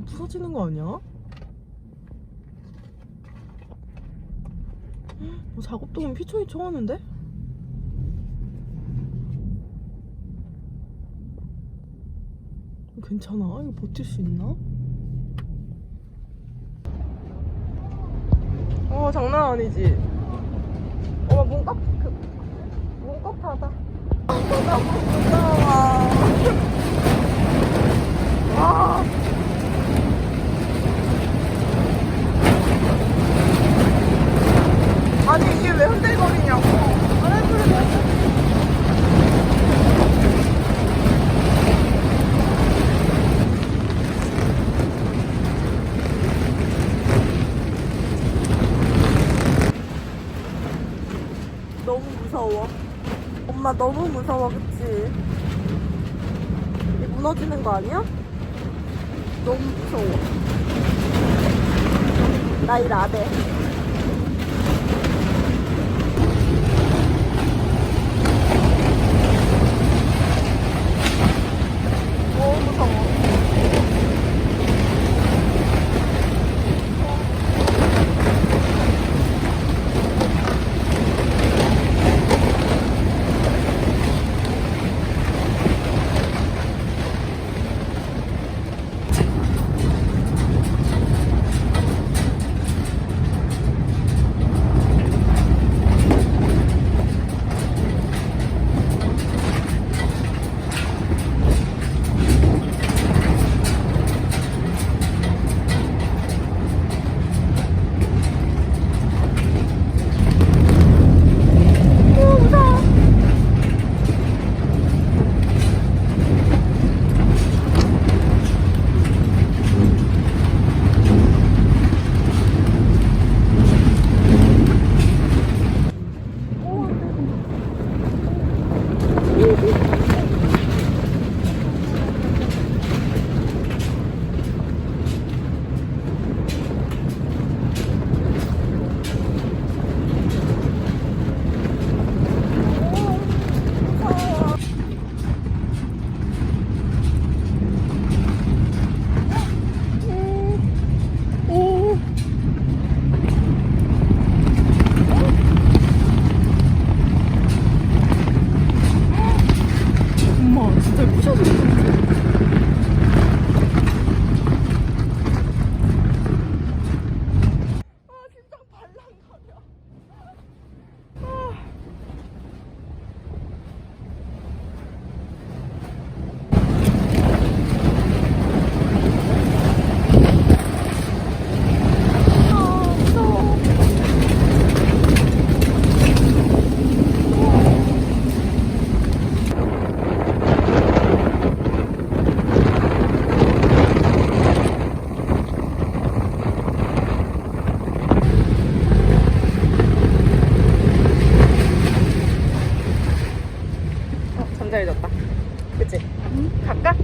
부서지는 거 아니야? 작업도면 휘청휘청하는데? 괜찮아? 이거 버틸 수 있나? 장난 아니지? 몸값 닫아. 너무 무서워. 아니 이게 왜 흔들거리냐고. 너무 무서워. 엄마 너무 무서워, 그치? 이게 무너지는 거 아니야? 너무 무서워. 나 일 안 해. 너무 무서워. 잠자리졌다. 그치? 응? 갈까?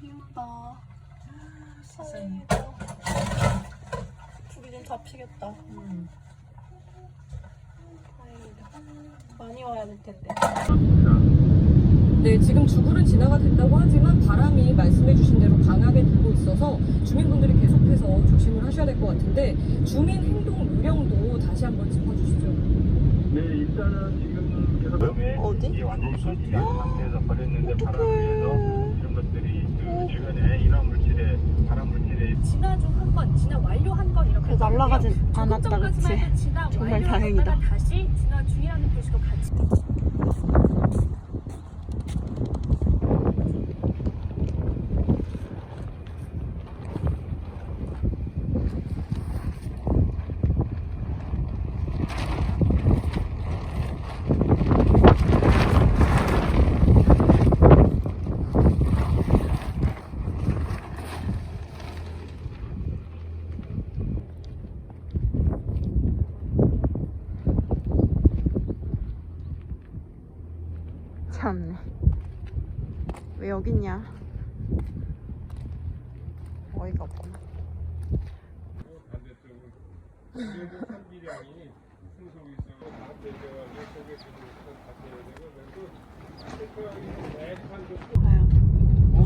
힘다. 다행이다. 불이 좀 잡히겠다. 다행이다. 많이 와야 될 텐데. 네, 지금 주불은 진화가 됐다고 하지만 바람이 말씀해주신 대로 강하게 불고 있어서 주민분들이 계속해서 조심을 하셔야 될 것 같은데 주민 행동 요령도 다시 한번 짚어주시죠. 네, 일단은 지금 계속 어디? 완전히 설치된 상태에서 버렸는데 바람을 위해서 이런 것들이 주변에 이런 물질에 발암 물질에 진화 중 한 건, 진화 완료한 건 이렇게 그래, 날아가진 나오고요. 않았다, 조금 전까지만 그치? 해도 진화 정말 완료한 다행이다. 것과는 다시 진화 중이라는 표시도 같이. 참네. 왜 여기 있냐? 어이가 없구나. 반대쪽은 그래도 산기량이 풍속이 있어 반대쪽에 속에 들어있던 가스를 내고 봐요.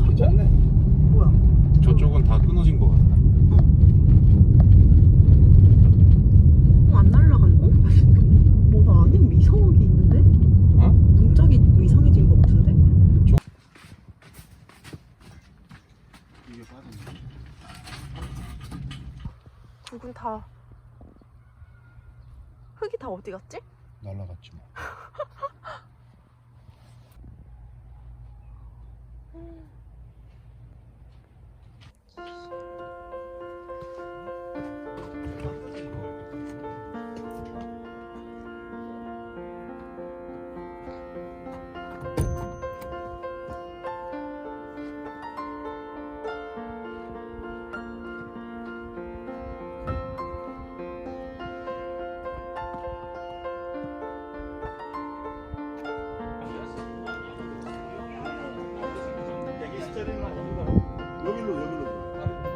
괜찮네. 뭐야? 저쪽은 다 끊어진 거 같아. 안 날라간 거? 뭐가 안에 이상하게 있는데? 어? 문짝이 이상해진 거 같은데? 이게 빠졌네. 굵은 다 흙이 다 어디 갔지? 날라갔지 뭐.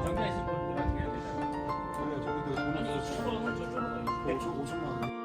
앉아있을 분들한테 해야 되잖아. 그래 저기도 돈 아니, 없어서 100초 50만 원.